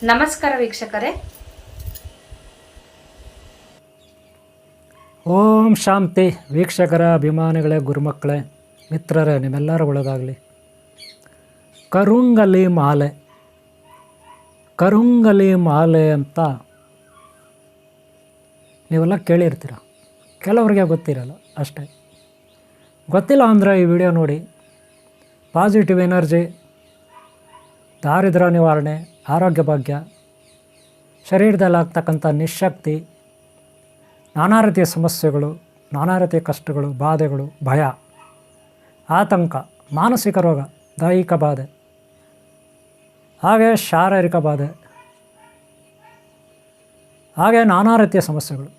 ನಮಸ್ಕಾರ ವೀಕ್ಷಕರೇ. ಓಂ ಶಾಂತಿ. ವೀಕ್ಷಕರ ಅಭಿಮಾನಿಗಳೇ, ಗುರುಮಕ್ಕಳೇ, ಮಿತ್ರರೇ, ನಿಮ್ಮೆಲ್ಲರ ಒಳಗಾಗಲಿ. ಕರುಂಗಲಿ ಮಾಲೆ, ಕರುಂಗಲಿ ಮಾಲೆ ಅಂತ ನೀವೆಲ್ಲ ಕೇಳಿರ್ತೀರ. ಕೆಲವರಿಗೆ ಗೊತ್ತಿರಲ್ಲ ಅಷ್ಟೇ. ಗೊತ್ತಿಲ್ಲ ಅಂದರೆ ಈ ವಿಡಿಯೋ ನೋಡಿ. ಪಾಸಿಟಿವ್ ಎನರ್ಜಿ, ದಾರಿದ್ರ್ಯ ನಿವಾರಣೆ, ಆರೋಗ್ಯ ಭಾಗ್ಯ, ಶರೀರದಲ್ಲಾಗ್ತಕ್ಕಂಥ ನಿಶಕ್ತಿ, ನಾನಾ ರೀತಿಯ ಸಮಸ್ಯೆಗಳು, ನಾನಾ ರೀತಿಯ ಕಷ್ಟಗಳು, ಬಾಧೆಗಳು, ಭಯ, ಆತಂಕ, ಮಾನಸಿಕ ರೋಗ, ದೈಹಿಕ ಬಾಧೆ, ಹಾಗೆ ಶಾರೀರಿಕ ಬಾಧೆ, ಹಾಗೆ ನಾನಾ ರೀತಿಯ ಸಮಸ್ಯೆಗಳು.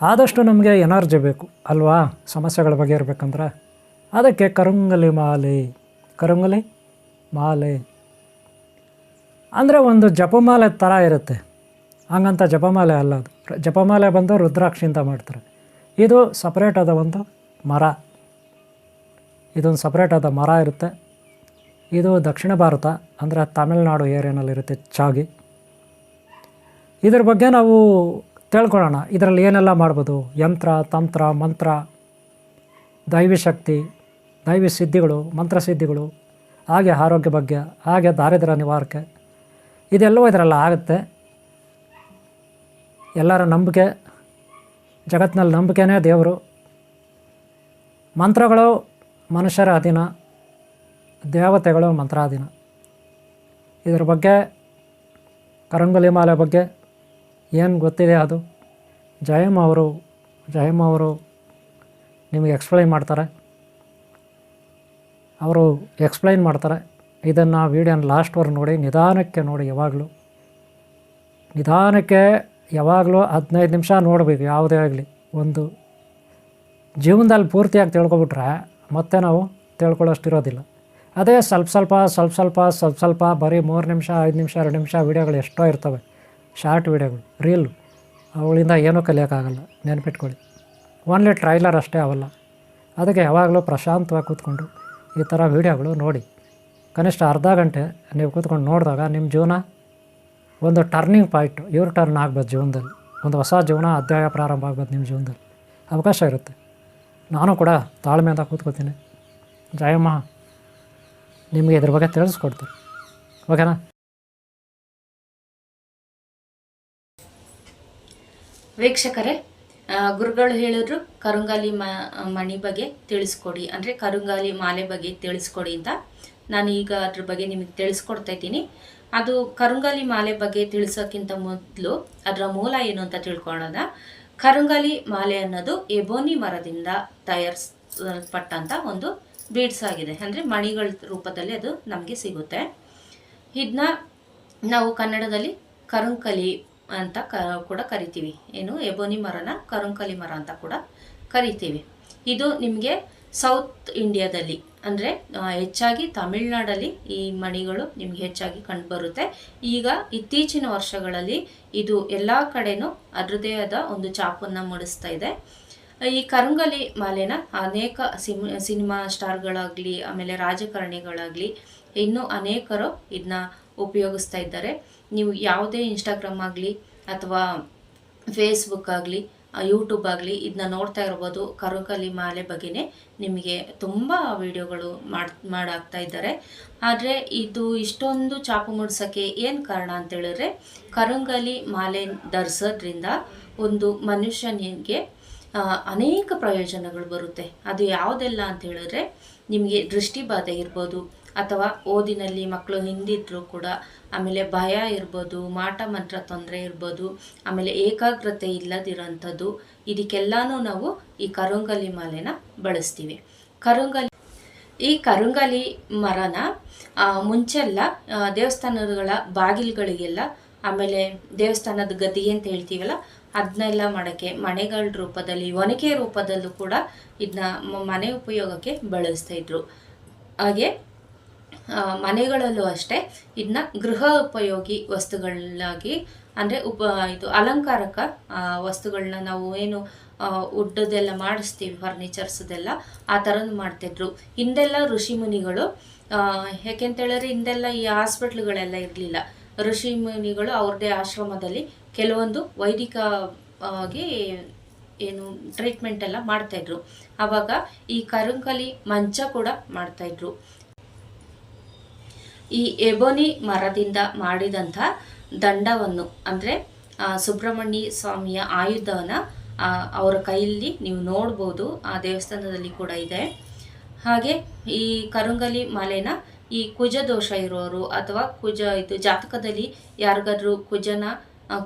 ಆದಷ್ಟು ನಮಗೆ ಎನರ್ಜಿ ಬೇಕು ಅಲ್ವಾ? ಸಮಸ್ಯೆಗಳ ಬಗ್ಗೆ ಇರಬೇಕಂದ್ರೆ ಅದಕ್ಕೆ ಕರುಂಗಲಿ ಮಾಲೆ. ಕರುಂಗಲಿ ಮಾಲೆ ಅಂದರೆ ಒಂದು ಜಪಮಾಲೆ ಥರ ಇರುತ್ತೆ. ಹಂಗಂತ ಜಪಮಾಲೆ ಅಲ್ಲ ಅದು. ಜಪಮಾಲೆ ಬಂದು ರುದ್ರಾಕ್ಷಿಂದ ಮಾಡ್ತಾರೆ. ಇದು ಸಪ್ರೇಟ್ ಆದ ಒಂದು ಮರ. ಇದೊಂದು ಸಪ್ರೇಟ್ ಆದ ಮರ ಇರುತ್ತೆ. ಇದು ದಕ್ಷಿಣ ಭಾರತ ಅಂದರೆ ತಮಿಳುನಾಡು ಏರಿಯಾನಲ್ಲಿರುತ್ತೆ ಹೆಚ್ಚಾಗಿ. ಇದ್ರ ಬಗ್ಗೆ ನಾವು ತಿಳ್ಕೊಳ್ಳೋಣ. ಇದರಲ್ಲಿ ಏನೆಲ್ಲ ಮಾಡ್ಬೋದು? ಯಂತ್ರ, ತಂತ್ರ, ಮಂತ್ರ, ದೈವಿ ಶಕ್ತಿ, ದೈವಿ ಸಿದ್ಧಿಗಳು, ಮಂತ್ರಸಿದ್ಧಿಗಳು, ಹಾಗೆ ಆರೋಗ್ಯ ಬಗ್ಗೆ, ಹಾಗೆ ದಾರಿದ್ರ್ಯ ನಿವಾರಕೆ, ಇದೆಲ್ಲವೂ ಇದರೆಲ್ಲ ಆಗುತ್ತೆ. ಎಲ್ಲರ ನಂಬಿಕೆ, ಜಗತ್ತಿನಲ್ಲಿ ನಂಬಿಕೆನೇ ದೇವರು. ಮಂತ್ರಗಳು ಮನುಷ್ಯರ ಅಧೀನ, ದೇವತೆಗಳು ಮಂತ್ರಾಧೀನ. ಇದ್ರ ಬಗ್ಗೆ, ಕರುಂಗಲಿ ಮಾಲೆ ಬಗ್ಗೆ ಏನು ಗೊತ್ತಿದೆ ಅದು ಜಯಮ್ಮ ಅವರು ನಿಮಗೆ ಎಕ್ಸ್ಪ್ಲೈನ್ ಮಾಡ್ತಾರೆ. ಅವರು ಎಕ್ಸ್ಪ್ಲೈನ್ ಮಾಡ್ತಾರೆ. ಇದನ್ನು ವೀಡಿಯೋನ ಲಾಸ್ಟ್ವರೆಗೆ ನೋಡಿ, ನಿಧಾನಕ್ಕೆ ನೋಡಿ. ನಿಧಾನಕ್ಕೆ ಯಾವಾಗಲೂ 15 ನಿಮಿಷ ನೋಡಬೇಕು. ಯಾವುದೇ ಆಗಲಿ ಒಂದು ಜೀವನದಲ್ಲಿ ಪೂರ್ತಿಯಾಗಿ ತಿಳ್ಕೊಬಿಟ್ರೆ ಮತ್ತೆ ನಾವು ತಿಳ್ಕೊಳ್ಳೋಷ್ಟಿರೋದಿಲ್ಲ. ಅದೇ ಸ್ವಲ್ಪ ಬರೀ 3 ನಿಮಿಷ, 5 ನಿಮಿಷ, 2 ನಿಮಿಷ ವೀಡಿಯೋಗಳು ಎಷ್ಟೋ ಇರ್ತವೆ, ಶಾರ್ಟ್ ವೀಡಿಯೋಗಳು, ರೀಲ್. ಅವುಗಳಿಂದ ಏನೂ ಕಲಿಯೋಕ್ಕಾಗಲ್ಲ, ನೆನಪಿಟ್ಕೊಳ್ಳಿ. ಓನ್ಲಿ ಟ್ರೈಲರ್ ಅಷ್ಟೇ ಅವೆಲ್ಲ. ಅದಕ್ಕೆ ಯಾವಾಗಲೂ ಪ್ರಶಾಂತವಾಗಿ ಕೂತ್ಕೊಂಡು ಈ ಥರ ವೀಡಿಯೋಗಳು ನೋಡಿ. ಕನಿಷ್ಠ ಅರ್ಧ ಗಂಟೆ ನೀವು ಕೂತ್ಕೊಂಡು ನೋಡಿದಾಗ ನಿಮ್ಮ ಜೀವನ ಒಂದು ಟರ್ನಿಂಗ್ ಪಾಯಿಂಟ್, ಟರ್ನ್ ಆಗ್ಬೋದು ಜೀವನದಲ್ಲಿ. ಒಂದು ಹೊಸ ಜೀವನ ಅಧ್ಯಾಯ ಪ್ರಾರಂಭ ಆಗ್ಬೋದು ನಿಮ್ಮ ಜೀವನದಲ್ಲಿ. ಅವಕಾಶ ಇರುತ್ತೆ. ನಾನು ಕೂಡ ತಾಳ್ಮೆಯಿಂದ ಕೂತ್ಕೋತೀನಿ. ಜಯಮ್ಮ ನಿಮಗೆ ಇದ್ರ ಬಗ್ಗೆ ತಿಳಿಸ್ಕೊಡ್ತೀನಿ. ಓಕೆನಾ? ವೀಕ್ಷಕರೇ, ಗುರುಗಳು ಹೇಳಿದ್ರು ಕರುಂಗಾಲಿ ಮಣಿ ಬಗ್ಗೆ ತಿಳಿಸ್ಕೊಡಿ, ಅಂದರೆ ಕರುಂಗಾಲಿ ಮಾಲೆ ಬಗ್ಗೆ ತಿಳಿಸ್ಕೊಡಿ ಅಂತ. ನಾನು ಈಗ ಅದ್ರ ಬಗ್ಗೆ ನಿಮಗೆ ತಿಳಿಸ್ಕೊಡ್ತಾ ಇದ್ದೀನಿ. ಅದು ಕರುಂಗಾಲಿ ಮಾಲೆ ಬಗ್ಗೆ ತಿಳಿಸೋಕ್ಕಿಂತ ಮೊದಲು ಅದರ ಮೂಲ ಏನು ಅಂತ ತಿಳ್ಕೊಳ್ಳೋಣ. ಕರುಂಗಾಲಿ ಮಾಲೆ ಅನ್ನೋದು ಎಬೋನಿ ಮರದಿಂದ ತಯಾರಿಸಲ್ಪಟ್ಟಂಥ ಒಂದು ಬೀಡ್ಸ್ ಆಗಿದೆ. ಅಂದರೆ ಮಣಿಗಳ ರೂಪದಲ್ಲಿ ಅದು ನಮಗೆ ಸಿಗುತ್ತೆ. ಇದನ್ನ ನಾವು ಕನ್ನಡದಲ್ಲಿ ಕರುಂಕಲಿ ಅಂತ ಕೂಡ ಕರಿತೀವಿ. ಏನು, ಎಬೋನಿ ಮರನ ಕರುಂಕಲಿ ಮರ ಅಂತ ಕೂಡ ಕರಿತೀವಿ. ಇದು ನಿಮಗೆ ಸೌತ್ ಇಂಡಿಯಾದಲ್ಲಿ ಅಂದರೆ ಹೆಚ್ಚಾಗಿ ತಮಿಳ್ನಾಡಲ್ಲಿ ಈ ಮಣಿಗಳು ನಿಮಗೆ ಹೆಚ್ಚಾಗಿ ಕಂಡುಬರುತ್ತೆ. ಈಗ ಇತ್ತೀಚಿನ ವರ್ಷಗಳಲ್ಲಿ ಇದು ಎಲ್ಲ ಕಡೆನೂ ಅದರದೇ ಆದ ಒಂದು ಛಾಪನ್ನು ಮೂಡಿಸ್ತಾ ಇದೆ. ಈ ಕರುಂಗಲಿ ಮಾಲೆನ ಅನೇಕ ಸಿನಿಮಾ ಸ್ಟಾರ್ಗಳಾಗಲಿ, ಆಮೇಲೆ ರಾಜಕಾರಣಿಗಳಾಗಲಿ, ಇನ್ನೂ ಅನೇಕರು ಇದನ್ನ ಉಪಯೋಗಿಸ್ತಾ ಇದ್ದಾರೆ. ನೀವು ಯಾವುದೇ ಇನ್ಸ್ಟಾಗ್ರಾಮ್ ಆಗಲಿ ಅಥವಾ ಫೇಸ್ಬುಕ್ ಆಗಲಿ, ಯೂಟ್ಯೂಬ್ ಆಗಲಿ ಇದನ್ನ ನೋಡ್ತಾ ಇರ್ಬೋದು. ಕರುಂಗಲಿ ಮಾಲೆ ಬಗ್ಗೆನೇ ನಿಮಗೆ ತುಂಬ ವಿಡಿಯೋಗಳು ಮಾಡಾಕ್ತಾ ಇದ್ದಾರೆ. ಆದರೆ ಇದು ಇಷ್ಟೊಂದು ಛಾಪು ಮೂಡಿಸೋಕ್ಕೆ ಏನು ಕಾರಣ ಅಂತೇಳಿದ್ರೆ, ಕರುಂಗಲಿ ಮಾಲೆ ಧರಿಸೋದ್ರಿಂದ ಒಂದು ಮನುಷ್ಯನಿಗೆ ಅನೇಕ ಪ್ರಯೋಜನಗಳು ಬರುತ್ತೆ. ಅದು ಯಾವುದೆಲ್ಲ ಅಂತ ಹೇಳಿದ್ರೆ, ನಿಮಗೆ ದೃಷ್ಟಿ ಬಾಧೆ ಇರ್ಬೋದು, ಅಥವಾ ಓದಿನಲ್ಲಿ ಮಕ್ಕಳು ಹಿಂದಿದ್ರು ಕೂಡ, ಆಮೇಲೆ ಭಯ ಇರ್ಬೋದು, ಮಾಟ ಮಂತ್ರ ತೊಂದರೆ ಇರ್ಬೋದು, ಆಮೇಲೆ ಏಕಾಗ್ರತೆ ಇಲ್ಲದಿರೋಂಥದ್ದು, ಇದಕ್ಕೆಲ್ಲನೂ ನಾವು ಈ ಕರುಂಗಲಿ ಮಾಲೆನ ಬಳಸ್ತೀವಿ. ಈ ಕರುಂಗಲಿ ಮರನ ಮುಂಚೆಲ್ಲ ದೇವಸ್ಥಾನಗಳ ಬಾಗಿಲುಗಳಿಗೆಲ್ಲ, ಆಮೇಲೆ ದೇವಸ್ಥಾನದ ಗದ್ದಿಗೆ ಅಂತ ಹೇಳ್ತೀವಲ್ಲ, ಅದನ್ನೆಲ್ಲ ಮಾಡೋಕ್ಕೆ ಮನೆಗಳ ರೂಪದಲ್ಲಿ, ಒನಕೆ ರೂಪದಲ್ಲೂ ಕೂಡ ಇದನ್ನ ಮನೆ ಉಪಯೋಗಕ್ಕೆ ಬಳಸ್ತಾ ಇದ್ರು. ಹಾಗೆ ಮನೆಗಳಲ್ಲೂ ಅಷ್ಟೇ ಇದನ್ನ ಗೃಹ ಉಪಯೋಗಿ ವಸ್ತುಗಳಾಗಿ, ಅಂದರೆ ಇದು ಅಲಂಕಾರಕ ವಸ್ತುಗಳನ್ನ ನಾವು ಏನು ಉಡ್ಡದೆಲ್ಲ ಮಾಡಿಸ್ತೀವಿ, ಫರ್ನಿಚರ್ಸ್ದೆಲ್ಲ ಆ ಥರದ್ದು ಮಾಡ್ತಿದ್ರು. ಹಿಂದೆಲ್ಲ ಋಷಿ ಮುನಿಗಳು ಯಾಕೆಂತೇಳಿದ್ರೆ ಹಿಂದೆಲ್ಲ ಈ ಹಾಸ್ಪಿಟ್ಲುಗಳೆಲ್ಲ ಇರಲಿಲ್ಲ. ಋಷಿ ಮುನಿಗಳು ಅವ್ರದ್ದೇ ಆಶ್ರಮದಲ್ಲಿ ಕೆಲವೊಂದು ವೈದಿಕ ಆಗಿ ಏನು ಟ್ರೀಟ್ಮೆಂಟ್ ಎಲ್ಲ ಮಾಡ್ತಾಯಿದ್ರು. ಆವಾಗ ಈ ಕರುಂಕಲಿ ಮಂಚ ಕೂಡ ಮಾಡ್ತಾಯಿದ್ರು. ಈ ಎಬೋನಿ ಮರದಿಂದ ಮಾಡಿದಂಥ ದಂಡವನ್ನು ಅಂದರೆ ಸುಬ್ರಹ್ಮಣ್ಯ ಸ್ವಾಮಿಯ ಆಯುಧವನ್ನು ಅವರ ಕೈಯಲ್ಲಿ ನೀವು ನೋಡ್ಬೋದು. ಆ ದೇವಸ್ಥಾನದಲ್ಲಿ ಕೂಡ ಇದೆ. ಹಾಗೆ ಈ ಕರುಂಗಲಿ ಮಾಲೆನ ಈ ಕುಜ ದೋಷ ಇರೋರು ಅಥವಾ ಇದು ಜಾತಕದಲ್ಲಿ ಯಾರಿಗಾದ್ರೂ ಕುಜನ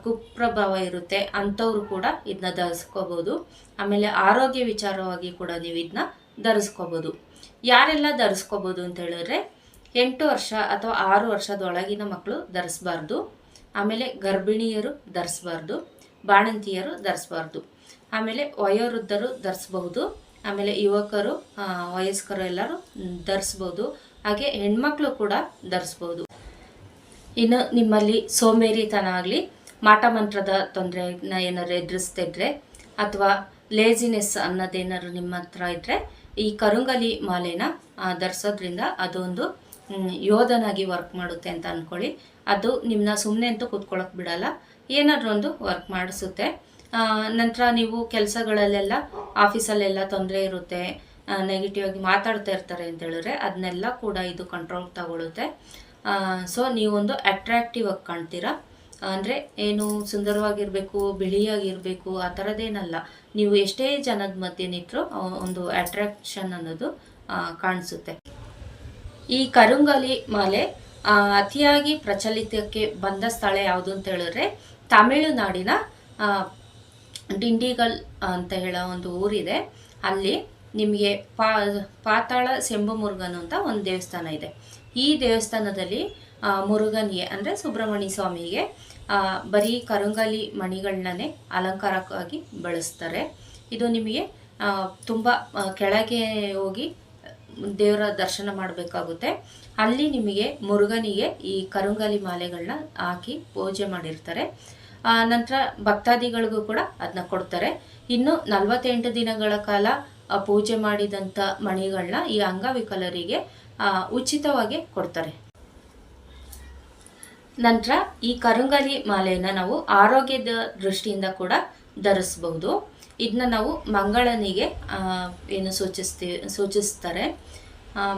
ಕುಪ್ರಭಾವ ಇರುತ್ತೆ ಅಂಥವ್ರು ಕೂಡ ಇದನ್ನ ಧರಿಸ್ಕೋಬೋದು. ಆಮೇಲೆ ಆರೋಗ್ಯ ವಿಚಾರವಾಗಿ ಕೂಡ ನೀವು ಇದನ್ನ ಧರಿಸ್ಕೋಬೋದು. ಯಾರೆಲ್ಲ ಧರಿಸ್ಕೋಬೋದು ಅಂತ ಹೇಳಿದ್ರೆ 8 ವರ್ಷ ಅಥವಾ 6 ವರ್ಷದೊಳಗಿನ ಮಕ್ಕಳು ಧರಿಸ್ಬಾರ್ದು. ಆಮೇಲೆ ಗರ್ಭಿಣಿಯರು ಧರಿಸ್ಬಾರ್ದು, ಬಾಣಂತಿಯರು ಧರಿಸ್ಬಾರ್ದು. ಆಮೇಲೆ ವಯೋವೃದ್ಧರು ಧರಿಸ್ಬಹುದು. ಆಮೇಲೆ ಯುವಕರು, ವಯಸ್ಕರು ಎಲ್ಲರೂ ಧರಿಸ್ಬೋದು. ಹಾಗೆ ಹೆಣ್ಮಕ್ಳು ಕೂಡ ಧರಿಸ್ಬೋದು. ಇನ್ನು ನಿಮ್ಮಲ್ಲಿ ಸೋಂಬೇರಿತನ ಆಗಲಿ, ಮಾಟ ಮಂತ್ರದ ತೊಂದರೆನ ಏನಾದ್ರು ಎದುರಿಸ್ತಿದ್ರೆ ಅಥವಾ ಲೇಜಿನೆಸ್ ಅನ್ನೋದೇನಾದ್ರು ನಿಮ್ಮ ಹತ್ರ ಇದ್ದರೆ ಈ ಕರುಂಗಲಿ ಮಾಲೆನ ಧರಿಸೋದ್ರಿಂದ ಅದೊಂದು ಯೋಧನಾಗಿ ವರ್ಕ್ ಮಾಡುತ್ತೆ ಅಂತ ಅಂದ್ಕೊಳ್ಳಿ. ಅದು ನಿಮ್ಮನ್ನ ಸುಮ್ಮನೆ ಅಂತೂ ಕೂತ್ಕೊಳ್ಳೋಕೆ ಬಿಡಲ್ಲ, ಏನಾದರೂ ಒಂದು ವರ್ಕ್ ಮಾಡಿಸುತ್ತೆ. ನಂತರ ನೀವು ಕೆಲಸಗಳಲ್ಲೆಲ್ಲ ಆಫೀಸಲ್ಲೆಲ್ಲ ತೊಂದರೆ ಇರುತ್ತೆ, ನೆಗೆಟಿವ್ ಆಗಿ ಮಾತಾಡ್ತಾ ಇರ್ತಾರೆ ಅಂತ ಹೇಳಿದ್ರೆ ಅದನ್ನೆಲ್ಲ ಕೂಡ ಇದು ಕಂಟ್ರೋಲ್ ತಗೊಳುತ್ತೆ. ಸೊ ನೀವೊಂದು ಅಟ್ರಾಕ್ಟಿವ್ ಆಗಿ ಕಾಣ್ತೀರಾ. ಅಂದರೆ ಏನು ಸುಂದರವಾಗಿರಬೇಕು, ಬಿಳಿಯಾಗಿರಬೇಕು ಆ ಥರದ್ದೇನಲ್ಲ. ನೀವು ಎಷ್ಟೇ ಜನದ ಮಧ್ಯೆ ನಿಂತರೂ ಒಂದು ಅಟ್ರಾಕ್ಷನ್ ಅನ್ನೋದು ಕಾಣಿಸುತ್ತೆ. ಈ ಕರುಂಗಲಿ ಮಾಲೆ ಅತಿಯಾಗಿ ಪ್ರಚಲಿತಕ್ಕೆ ಬಂದ ಸ್ಥಳ ಯಾವುದು ಅಂತ ಹೇಳಿದ್ರೆ ತಮಿಳುನಾಡಿನ ಡಿಂಡಿಗಲ್ ಅಂತ ಹೇಳೋ ಒಂದು ಊರಿದೆ. ಅಲ್ಲಿ ನಿಮಗೆ ಪಾತಾಳ ಶಂಭು ಮುರುಗನ್ ಅಂತ ಒಂದು ದೇವಸ್ಥಾನ ಇದೆ. ಈ ದೇವಸ್ಥಾನದಲ್ಲಿ ಮುರುಗನ್ಗೆ ಅಂದರೆ ಸುಬ್ರಹ್ಮಣ್ಯ ಸ್ವಾಮಿಗೆ ಬರೀ ಕರುಂಗಲಿ ಮಣಿಗಳನ್ನೇ ಅಲಂಕಾರಕ್ಕಾಗಿ ಬಳಸ್ತಾರೆ. ಇದು ನಿಮಗೆ ತುಂಬ ಕೆಳಗೆ ಹೋಗಿ ದೇವರ ದರ್ಶನ ಮಾಡಬೇಕಾಗುತ್ತೆ. ಅಲ್ಲಿ ನಿಮಗೆ ಮುರುಗನಿಗೆ ಈ ಕರುಂಗಲಿ ಮಾಲೆಗಳನ್ನ ಹಾಕಿ ಪೂಜೆ ಮಾಡಿರ್ತಾರೆ. ನಂತರ ಭಕ್ತಾದಿಗಳಿಗೂ ಕೂಡ ಅದನ್ನ ಕೊಡ್ತಾರೆ. ಇನ್ನು 48 ದಿನಗಳ ಕಾಲ ಪೂಜೆ ಮಾಡಿದಂಥ ಮಣಿಗಳನ್ನ ಈ ಅಂಗವಿಕಲರಿಗೆ ಉಚಿತವಾಗಿ ಕೊಡ್ತಾರೆ. ನಂತರ ಈ ಕರುಂಗಲಿ ಮಾಲೆಯನ್ನು ನಾವು ಆರೋಗ್ಯದ ದೃಷ್ಟಿಯಿಂದ ಕೂಡ ಧರಿಸಬಹುದು. ಇದನ್ನ ನಾವು ಮಂಗಳನಿಗೆ ಏನು ಸೂಚಿಸ್ತಾರೆ.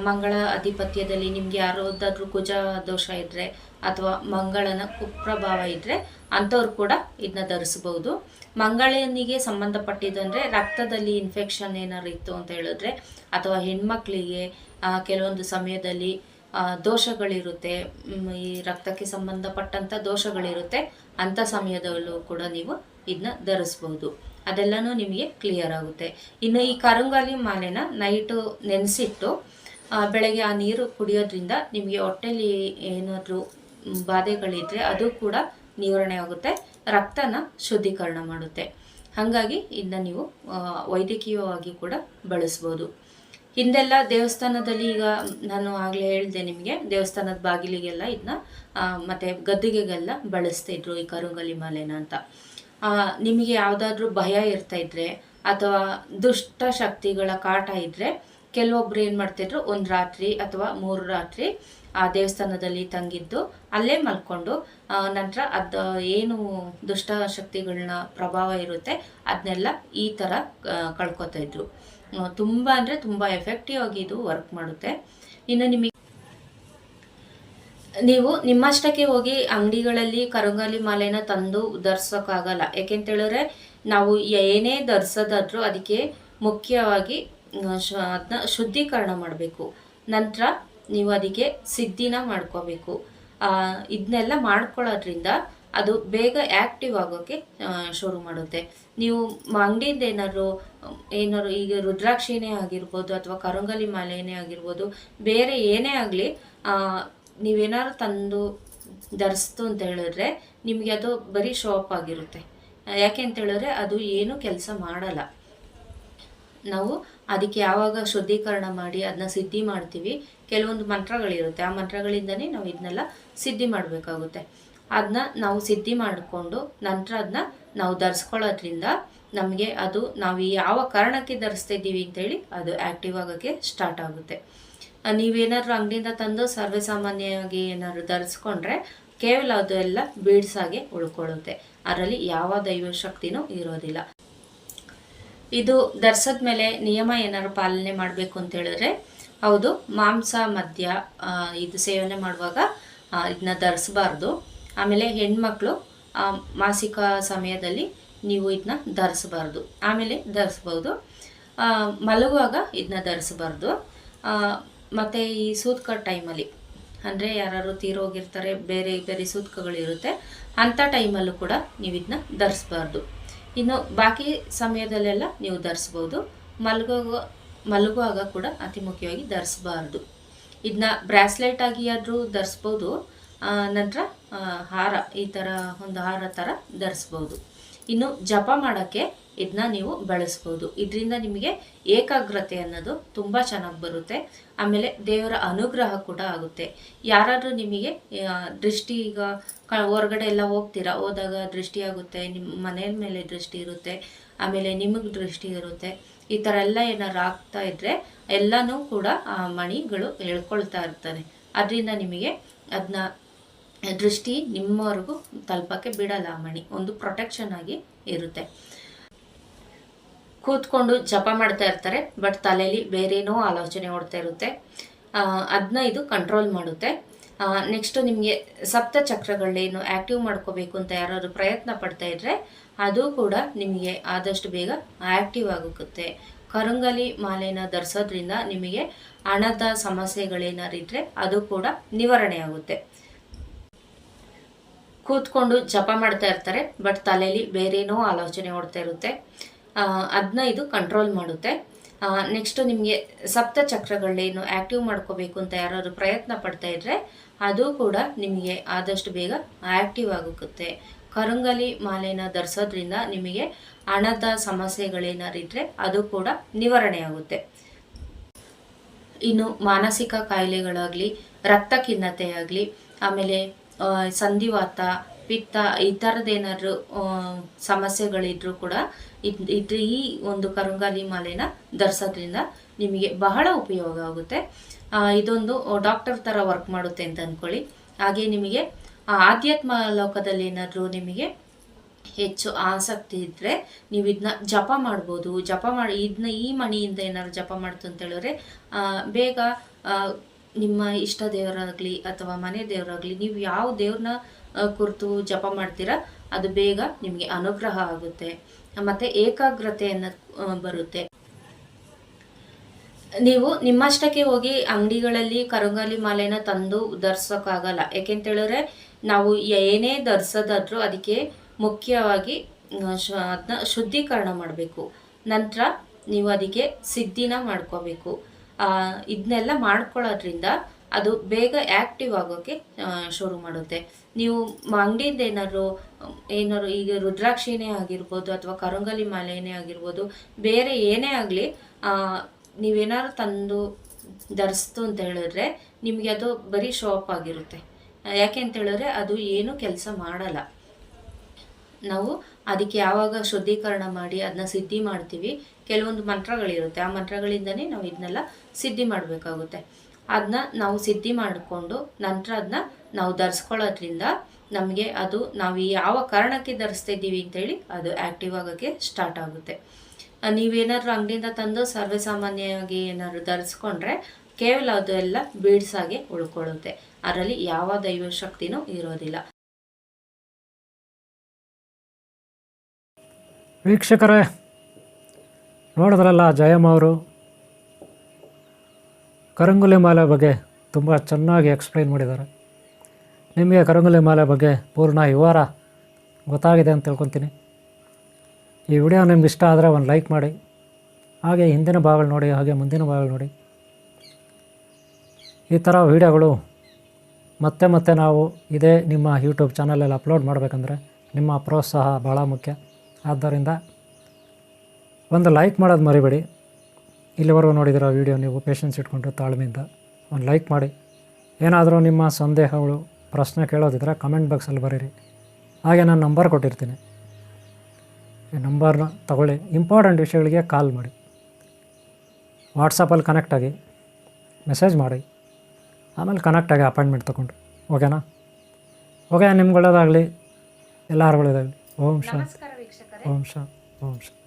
ಮಂಗಳ ಅಧಿಪತ್ಯದಲ್ಲಿ ನಿಮ್ಗೆ ಯಾರೋದಾದ್ರೂ ಕುಜ ದೋಷ ಇದ್ದರೆ ಅಥವಾ ಮಂಗಳನ ಕುಪ್ರಭಾವ ಇದ್ದರೆ ಅಂಥವ್ರು ಕೂಡ ಇದನ್ನ ಧರಿಸ್ಬೋದು. ಮಂಗಳನಿಗೆ ಸಂಬಂಧಪಟ್ಟಿದ್ದಂದರೆ ರಕ್ತದಲ್ಲಿ ಇನ್ಫೆಕ್ಷನ್ ಏನಾದ್ರು ಇತ್ತು ಅಂತ ಹೇಳಿದ್ರೆ ಅಥವಾ ಹೆಣ್ಮಕ್ಳಿಗೆ ಕೆಲವೊಂದು ಸಮಯದಲ್ಲಿ ದೋಷಗಳಿರುತ್ತೆ, ಈ ರಕ್ತಕ್ಕೆ ಸಂಬಂಧಪಟ್ಟಂಥ ದೋಷಗಳಿರುತ್ತೆ, ಅಂಥ ಸಮಯದಲ್ಲೂ ಕೂಡ ನೀವು ಇದನ್ನ ಧರಿಸ್ಬೋದು. ಅದೆಲ್ಲನೂ ನಿಮಗೆ ಕ್ಲಿಯರ್ ಆಗುತ್ತೆ. ಇನ್ನು ಈ ಕರುಂಗಲಿ ಮಾಲೆನ ನೈಟು ನೆನೆಸಿಟ್ಟು ಬೆಳಗ್ಗೆ ಆ ನೀರು ಕುಡಿಯೋದ್ರಿಂದ ನಿಮಗೆ ಹೊಟ್ಟೆಲಿ ಏನಾದರೂ ಬಾಧೆಗಳಿದ್ರೆ ಅದು ಕೂಡ ನಿವಾರಣೆ ಆಗುತ್ತೆ, ರಕ್ತನ ಶುದ್ಧೀಕರಣ ಮಾಡುತ್ತೆ. ಹಾಗಾಗಿ ಇದನ್ನ ನೀವು ವೈದ್ಯಕೀಯವಾಗಿ ಕೂಡ ಬಳಸ್ಬೋದು. ಹಿಂದೆಲ್ಲ ದೇವಸ್ಥಾನದಲ್ಲಿ, ಈಗ ನಾನು ಆಗಲೇ ಹೇಳಿದೆ ನಿಮಗೆ, ದೇವಸ್ಥಾನದ ಬಾಗಿಲಿಗೆಲ್ಲ ಇದನ್ನ ಮತ್ತು ಗದ್ದಿಗೆಗೆಲ್ಲ ಬಳಸ್ತಿದ್ರು ಈ ಕರುಂಗಲಿ ಮಾಲೆನ ಅಂತ. ನಿಮಗೆ ಯಾವುದಾದ್ರೂ ಭಯ ಇರ್ತಾಯಿದ್ರೆ ಅಥವಾ ದುಷ್ಟ ಶಕ್ತಿಗಳ ಕಾಟ ಇದ್ದರೆ ಕೆಲವೊಬ್ರು ಏನು ಮಾಡ್ತಿದ್ರು, 1 ರಾತ್ರಿ ಅಥವಾ 3 ರಾತ್ರಿ ಆ ದೇವಸ್ಥಾನದಲ್ಲಿ ತಂಗಿದ್ದು ಅಲ್ಲೇ ಮಲ್ಕೊಂಡು ನಂತರ ಅದು ಏನು ದುಷ್ಟ ಶಕ್ತಿಗಳನ್ನ ಪ್ರಭಾವ ಇರುತ್ತೆ ಅದನ್ನೆಲ್ಲ ಈ ಥರ ಕಳ್ಕೊತಾ ಇದ್ರು. ತುಂಬ ಅಂದರೆ ತುಂಬ ಎಫೆಕ್ಟಿವ್ ಆಗಿ ಇದು ವರ್ಕ್ ಮಾಡುತ್ತೆ. ಇನ್ನು ನೀವು ನಿಮ್ಮಷ್ಟಕ್ಕೆ ಹೋಗಿ ಅಂಗಡಿಗಳಲ್ಲಿ ಕರುಂಗಲಿ ಮಾಲೆನ ತಂದು ಧರಿಸೋಕ್ಕಾಗಲ್ಲ. ಯಾಕೆಂತೇಳಿದ್ರೆ ನಾವು ಏನೇ ಧರಿಸೋದಾದ್ರೂ ಅದಕ್ಕೆ ಮುಖ್ಯವಾಗಿ ಅದನ್ನ ಶುದ್ಧೀಕರಣ ಮಾಡಬೇಕು. ನಂತರ ನೀವು ಅದಕ್ಕೆ ಸಿದ್ಧಿನ ಮಾಡ್ಕೋಬೇಕು. ಇದನ್ನೆಲ್ಲ ಮಾಡ್ಕೊಳ್ಳೋದ್ರಿಂದ ಅದು ಬೇಗ ಆ್ಯಕ್ಟಿವ್ ಆಗೋಕ್ಕೆ ಶುರು ಮಾಡುತ್ತೆ. ನೀವು ಅಂಗಡಿಯಿಂದ ಏನಾದ್ರು ಈಗ ರುದ್ರಾಕ್ಷಿನೇ ಆಗಿರ್ಬೋದು ಅಥವಾ ಕರುಂಗಲಿ ಮಾಲೆನೇ ಆಗಿರ್ಬೋದು, ಬೇರೆ ಏನೇ ಆಗಲಿ ನೀವೇನಾದ್ರು ತಂದು ಧರಿಸ್ತು ಅಂತ ಹೇಳಿದ್ರೆ ನಿಮಗೆ ಅದು ಬರೀ ಶೋ ಅಪ್ ಆಗಿರುತ್ತೆ. ಯಾಕೆ ಅಂತ ಹೇಳಿದ್ರೆ ಅದು ಏನು ಕೆಲಸ ಮಾಡಲ್ಲ. ನಾವು ಅದಕ್ಕೆ ಯಾವಾಗ ಶುದ್ಧೀಕರಣ ಮಾಡಿ ಅದನ್ನ ಸಿದ್ಧಿ ಮಾಡ್ತೀವಿ, ಕೆಲವೊಂದು ಮಂತ್ರಗಳಿರುತ್ತೆ, ಆ ಮಂತ್ರಗಳಿಂದನೇ ನಾವು ಇದನ್ನೆಲ್ಲ ಸಿದ್ಧಿ ಮಾಡಬೇಕಾಗುತ್ತೆ. ಅದನ್ನ ನಾವು ಸಿದ್ಧಿ ಮಾಡಿಕೊಂಡು ನಂತರ ಅದನ್ನ ನಾವು ಧರಿಸ್ಕೊಳ್ಳೋದ್ರಿಂದ ನಮಗೆ ಅದು ನಾವು ಯಾವ ಕಾರಣಕ್ಕೆ ಧರಿಸ್ತಾ ಇದ್ದೀವಿ ಅಂತೇಳಿ ಅದು ಆ್ಯಕ್ಟಿವ್ ಆಗೋಕ್ಕೆ ಸ್ಟಾರ್ಟ್ ಆಗುತ್ತೆ. ನೀವೇನಾದ್ರು ಅಂಗಡಿಯಿಂದ ತಂದು ಸರ್ವೇ ಸಾಮಾನ್ಯವಾಗಿ ಏನಾದ್ರು ಧರಿಸ್ಕೊಂಡ್ರೆ ಕೇವಲ ಅದು ಎಲ್ಲ ಬೀಡ್ಸ್ ಆಗಿ ಉಳ್ಕೊಳ್ಳುತ್ತೆ. ಅದರಲ್ಲಿ ಯಾವ ದೈವ ಶಕ್ತಿನೂ ಇರೋದಿಲ್ಲ. ಇದು ಧರಿಸಿದ ಮೇಲೆ ನಿಯಮ ಏನಾದ್ರು ಪಾಲನೆ ಮಾಡಬೇಕು ಅಂತ ಹೇಳಿದ್ರೆ, ಹೌದು, ಮಾಂಸ ಮದ್ಯ ಇದು ಸೇವನೆ ಮಾಡುವಾಗ ಇದನ್ನ ಧರಿಸಬಾರ್ದು. ಆಮೇಲೆ ಹೆಣ್ಮಕ್ಳು ಮಾಸಿಕ ಸಮಯದಲ್ಲಿ ನೀವು ಇದನ್ನ ಧರಿಸಬಾರ್ದು. ಆಮೇಲೆ ಧರಿಸ್ಬೋದು. ಮಲಗುವಾಗ ಇದನ್ನ ಧರಿಸಬಾರ್ದು. ಮತ್ತು ಈ ಸೂತ್ಕ ಟೈಮಲ್ಲಿ, ಅಂದರೆ ಯಾರು ತೀರೋಗಿರ್ತಾರೆ, ಬೇರೆ ಬೇರೆ ಸೂತ್ಕಗಳಿರುತ್ತೆ, ಅಂಥ ಟೈಮಲ್ಲೂ ಕೂಡ ನೀವು ಇದನ್ನ ಧರಿಸ್ಬಾರ್ದು. ಇನ್ನು ಬಾಕಿ ಸಮಯದಲ್ಲೆಲ್ಲ ನೀವು ಧರಿಸ್ಬೋದು. ಮಲಗುವಾಗ ಕೂಡ ಅತಿ ಮುಖ್ಯವಾಗಿ ಧರಿಸಬಾರ್ದು. ಇದನ್ನ ಬ್ರಾಸ್ಲೆಟ್ ಆಗಿ ಆದರೂ ಧರಿಸ್ಬೋದು. ನಂತರ ಹಾರ, ಈ ಥರ ಒಂದು ಹಾರ ಥರ ಧರಿಸ್ಬೋದು. ಇನ್ನು ಜಪ ಮಾಡೋಕ್ಕೆ ಇದನ್ನ ನೀವು ಬಳಸ್ಬೋದು. ಇದರಿಂದ ನಿಮಗೆ ಏಕಾಗ್ರತೆ ಅನ್ನೋದು ತುಂಬ ಚೆನ್ನಾಗಿ ಬರುತ್ತೆ. ಆಮೇಲೆ ದೇವರ ಅನುಗ್ರಹ ಕೂಡ ಆಗುತ್ತೆ. ಯಾರಾದರೂ ನಿಮಗೆ ದೃಷ್ಟಿ, ಈಗ ಹೊರಗಡೆ ಎಲ್ಲ ಹೋದಾಗ ದೃಷ್ಟಿ ಆಗುತ್ತೆ, ನಿಮ್ಮ ಮನೆಯ ಮೇಲೆ ದೃಷ್ಟಿ ಇರುತ್ತೆ, ಆಮೇಲೆ ನಿಮಗೆ ದೃಷ್ಟಿ ಇರುತ್ತೆ, ಈ ಥರ ಎಲ್ಲ ಏನಾರು ಆಗ್ತಾ ಇದ್ದರೆ ಎಲ್ಲನೂ ಕೂಡ ಆ ಮಣಿಗಳು ಎಳ್ಕೊಳ್ತಾ ಇರ್ತಾನೆ. ಅದರಿಂದ ನಿಮಗೆ ಅದನ್ನ ದೃಷ್ಟಿ ನಿಮ್ಮವರೆಗೂ ತಲುಪಕ್ಕೆ ಬಿಡಲ್ಲ. ಆ ಮಣಿ ಒಂದು ಪ್ರೊಟೆಕ್ಷನ್ ಆಗಿ ಇರುತ್ತೆ. ಕೂತ್ಕೊಂಡು ಜಪ ಮಾಡ್ತಾ ಇರ್ತಾರೆ, ಬಟ್ ತಲೆಯಲ್ಲಿ ಬೇರೇನೋ ಆಲೋಚನೆ ಓಡ್ತಾ ಇರುತ್ತೆ. ಅದನ್ನ ಇದು ಕಂಟ್ರೋಲ್ ಮಾಡುತ್ತೆ. ನೆಕ್ಸ್ಟು ನಿಮಗೆ ಸಪ್ತ ಚಕ್ರಗಳೇನು ಆ್ಯಕ್ಟಿವ್ ಮಾಡ್ಕೋಬೇಕು ಅಂತ ಯಾರಾದ್ರು ಪ್ರಯತ್ನ ಪಡ್ತಾ ಇದ್ದರೆ ಅದು ಕೂಡ ನಿಮಗೆ ಆದಷ್ಟು ಬೇಗ ಆ್ಯಕ್ಟಿವ್ ಆಗುತ್ತೆ. ಕರುಂಗಲಿ ಮಾಲೆನ ಧರಿಸೋದ್ರಿಂದ ನಿಮಗೆ ಹಣದ ಸಮಸ್ಯೆಗಳೇನಾರಿದ್ರೆ ಅದು ಕೂಡ ನಿವಾರಣೆ ಆಗುತ್ತೆ. ಕೂತ್ಕೊಂಡು ಜಪ ಮಾಡ್ತಾ ಇರ್ತಾರೆ, ಬಟ್ ತಲೆಯಲ್ಲಿ ಬೇರೇನೋ ಆಲೋಚನೆ ಓಡ್ತಾ ಇರುತ್ತೆ. ಅದನ್ನ ಇದು ಕಂಟ್ರೋಲ್ ಮಾಡುತ್ತೆ. ನೆಕ್ಸ್ಟು ನಿಮಗೆ ಸಪ್ತ ಚಕ್ರಗಳೇನು ಆ್ಯಕ್ಟಿವ್ ಮಾಡ್ಕೋಬೇಕು ಅಂತ ಯಾರಾದ್ರು ಪ್ರಯತ್ನ ಪಡ್ತಾ ಇದ್ದರೆ ಅದು ಕೂಡ ನಿಮಗೆ ಆದಷ್ಟು ಬೇಗ ಆ್ಯಕ್ಟಿವ್ ಆಗುತ್ತೆ. ಕರುಂಗಲಿ ಮಾಲೆನ ಧರಿಸೋದ್ರಿಂದ ನಿಮಗೆ ಹಣದ ಸಮಸ್ಯೆಗಳೇನಾರಿದ್ರೆ ಅದು ಕೂಡ ನಿವಾರಣೆ ಆಗುತ್ತೆ. ಇನ್ನು ಮಾನಸಿಕ ಕಾಯಿಲೆಗಳಾಗಲಿ, ರಕ್ತ ಖಿನ್ನತೆ ಆಗಲಿ, ಆಮೇಲೆ ಸಂಧಿವಾತ, ಪಿತ್ತ, ಈ ಥರದ್ದೇನಾದ್ರು ಸಮಸ್ಯೆಗಳಿದ್ರೂ ಕೂಡ ಈ ಒಂದು ಕರುಂಗಲಿ ಮಾಲೆನ ಧರಿಸೋದ್ರಿಂದ ನಿಮಗೆ ಬಹಳ ಉಪಯೋಗ ಆಗುತ್ತೆ. ಇದೊಂದು ಡಾಕ್ಟರ್ ಥರ ವರ್ಕ್ ಮಾಡುತ್ತೆ ಅಂತ ಅಂದ್ಕೊಳ್ಳಿ. ಹಾಗೆ ನಿಮಗೆ ಆಧ್ಯಾತ್ಮ ಲೋಕದಲ್ಲಿ ಏನಾದರೂ ನಿಮಗೆ ಹೆಚ್ಚು ಆಸಕ್ತಿ ಇದ್ದರೆ ನೀವು ಇದನ್ನ ಜಪ ಮಾಡ್ಬೋದು. ಇದನ್ನ ಈ ಮಣಿಯಿಂದ ಏನಾದ್ರು ಜಪ ಮಾಡ್ತು ಅಂತ ಹೇಳಿದ್ರೆ ಬೇಗ ನಿಮ್ಮ ಇಷ್ಟ ದೇವರಾಗಲಿ ಅಥವಾ ಮನೆ ದೇವರಾಗಲಿ, ನೀವು ಯಾವ ದೇವ್ರನ್ನ ಕುರಿತು ಜಪ ಮಾಡ್ತೀರಾ ಅದು ಬೇಗ ನಿಮಗೆ ಅನುಗ್ರಹ ಆಗುತ್ತೆ. ಮತ್ತು ಏಕಾಗ್ರತೆಯನ್ನು ಬರುತ್ತೆ. ನೀವು ನಿಮ್ಮಷ್ಟಕ್ಕೆ ಹೋಗಿ ಅಂಗಡಿಗಳಲ್ಲಿ ಕರುಂಗಲಿ ಮಾಲೆನ ತಂದು ಧರಿಸೋಕ್ಕಾಗಲ್ಲ. ಯಾಕೆಂತೇಳಿದ್ರೆ ನಾವು ಏನೇ ಧರಿಸೋದಾದ್ರೂ ಅದಕ್ಕೆ ಮುಖ್ಯವಾಗಿ ಅದನ್ನ ಶುದ್ಧೀಕರಣ ಮಾಡಬೇಕು. ನಂತರ ನೀವು ಅದಕ್ಕೆ ಸಿದ್ಧಿನ ಮಾಡ್ಕೋಬೇಕು. ಇದನ್ನೆಲ್ಲ ಮಾಡ್ಕೊಳ್ಳೋದ್ರಿಂದ ಅದು ಬೇಗ ಆ್ಯಕ್ಟಿವ್ ಆಗೋಕ್ಕೆ ಶುರು ಮಾಡುತ್ತೆ. ನೀವು ಅಂಗಡಿಯಿಂದ ಏನಾದ್ರು ಈಗ ರುದ್ರಾಕ್ಷಿನೇ ಆಗಿರ್ಬೋದು ಅಥವಾ ಕರುಂಗಲಿ ಮಾಲೆನೇ ಆಗಿರ್ಬೋದು, ಬೇರೆ ಏನೇ ಆಗಲಿ ನೀವೇನಾದ್ರು ತಂದು ಧರಿಸ್ತು ಅಂತ ಹೇಳಿದ್ರೆ ನಿಮಗೆ ಅದು ಬರೀ ಶೋ ಅಪ್ ಆಗಿರುತ್ತೆ. ಯಾಕೆ ಅಂತ ಹೇಳಿದ್ರೆ ಅದು ಏನೂ ಕೆಲಸ ಮಾಡಲ್ಲ. ನಾವು ಅದಕ್ಕೆ ಯಾವಾಗ ಶುದ್ಧೀಕರಣ ಮಾಡಿ ಅದನ್ನ ಸಿದ್ಧಿ ಮಾಡ್ತೀವಿ, ಕೆಲವೊಂದು ಮಂತ್ರಗಳಿರುತ್ತೆ, ಆ ಮಂತ್ರಗಳಿಂದನೇ ನಾವು ಇದನ್ನೆಲ್ಲ ಸಿದ್ಧಿ ಮಾಡಬೇಕಾಗುತ್ತೆ. ಅದನ್ನ ನಾವು ಸಿದ್ಧಿ ಮಾಡಿಕೊಂಡು ನಂತರ ಅದನ್ನ ನಾವು ಧರಿಸ್ಕೊಳ್ಳೋದ್ರಿಂದ ನಮಗೆ ಅದು ನಾವು ಯಾವ ಕಾರಣಕ್ಕೆ ಧರಿಸ್ತಾ ಇದ್ದೀವಿ ಅಂತೇಳಿ ಅದು ಆ್ಯಕ್ಟಿವ್ ಆಗೋಕ್ಕೆ ಸ್ಟಾರ್ಟ್ ಆಗುತ್ತೆ. ನೀವೇನಾದರೂ ಅಂಗಡಿಯಿಂದ ತಂದು ಸರ್ವೇ ಸಾಮಾನ್ಯವಾಗಿ ಏನಾದ್ರು ಧರಿಸ್ಕೊಂಡ್ರೆ ಕೇವಲ ಅದು ಎಲ್ಲ ಬೀಡ್ಸ್ ಆಗಿ ಉಳ್ಕೊಳ್ಳುತ್ತೆ. ಅದರಲ್ಲಿ ಯಾವ ದೈವ ಶಕ್ತಿನೂ ಇರೋದಿಲ್ಲ. ವೀಕ್ಷಕರೇ, ನೋಡಿದ್ರಲ್ಲ, ಜಯಮ್ಮ ಅವರು ಕರುಂಗಲಿ ಮಾಲೆ ಬಗ್ಗೆ ತುಂಬ ಚೆನ್ನಾಗಿ ಎಕ್ಸ್ಪ್ಲೈನ್ ಮಾಡಿದ್ದಾರೆ. ನಿಮಗೆ ಕರುಂಗಲಿ ಮಾಲೆ ಬಗ್ಗೆ ಪೂರ್ಣ ವಿವರ ಗೊತ್ತಾಗಿದೆ ಅಂತ ತಿಳ್ಕೊತೀನಿ. ಈ ವಿಡಿಯೋ ನಿಮ್ಗೆ ಇಷ್ಟ ಆದರೆ ಒಂದು ಲೈಕ್ ಮಾಡಿ, ಹಾಗೆ ಹಿಂದಿನ ಭಾಗಗಳು ನೋಡಿ, ಹಾಗೆ ಮುಂದಿನ ಭಾಗಗಳು ನೋಡಿ. ಈ ಥರ ವಿಡಿಯೋಗಳು ಮತ್ತೆ ನಾವು ಇದೇ ನಿಮ್ಮ ಯೂಟ್ಯೂಬ್ ಚಾನಲಲ್ಲಿ ಅಪ್ಲೋಡ್ ಮಾಡಬೇಕಂದ್ರೆ ನಿಮ್ಮ ಪ್ರೋತ್ಸಾಹ ಭಾಳ ಮುಖ್ಯ. ಆದ್ದರಿಂದ ಒಂದು ಲೈಕ್ ಮಾಡೋದು ಮರಿಬೇಡಿ. ಇಲ್ಲಿವರೆಗೂ ನೋಡಿದಿರೋ ವಿಡಿಯೋ ನೀವು ಪೇಷನ್ಸ್ ಇಟ್ಕೊಂಡು ತಾಳ್ಮೆಯಿಂದ ಒಂದು ಲೈಕ್ ಮಾಡಿ. ಏನಾದರೂ ನಿಮ್ಮ ಸಂದೇಹಗಳು, ಪ್ರಶ್ನೆ ಕೇಳೋದಿದ್ರೆ ಕಮೆಂಟ್ ಬಾಕ್ಸಲ್ಲಿ ಬರೀರಿ. ಹಾಗೆ ನಾನು ನಂಬರ್ ಕೊಟ್ಟಿರ್ತೀನಿ, ಈ ನಂಬರ್ನ ತಗೊಳ್ಳಿ. ಇಂಪಾರ್ಟೆಂಟ್ ವಿಷಯಗಳಿಗೆ ಕಾಲ್ ಮಾಡಿ, ವಾಟ್ಸಪ್ಪಲ್ಲಿ ಕನೆಕ್ಟ್ ಆಗಿ. ಮೆಸೇಜ್ ಮಾಡಿ, ಆಮೇಲೆ ಕನೆಕ್ಟ್ ಆಗಿ ಅಪಾಯಿಂಟ್ಮೆಂಟ್ ತೊಗೊಂಡು. ಓಕೆನಾ? ಓಕೆ, ನಿಮ್ಗೆ ಒಳ್ಳೇದಾಗಲಿ, ಎಲ್ಲರೂ ಒಳ್ಳೇದಾಗಲಿ. ಓಂ ಶಾಂತಿ. ನಮಸ್ಕಾರ ವೀಕ್ಷಕರೇ. ಓಂ ಶಾಂತಿ. ಓಂ ಶಾಂತಿ.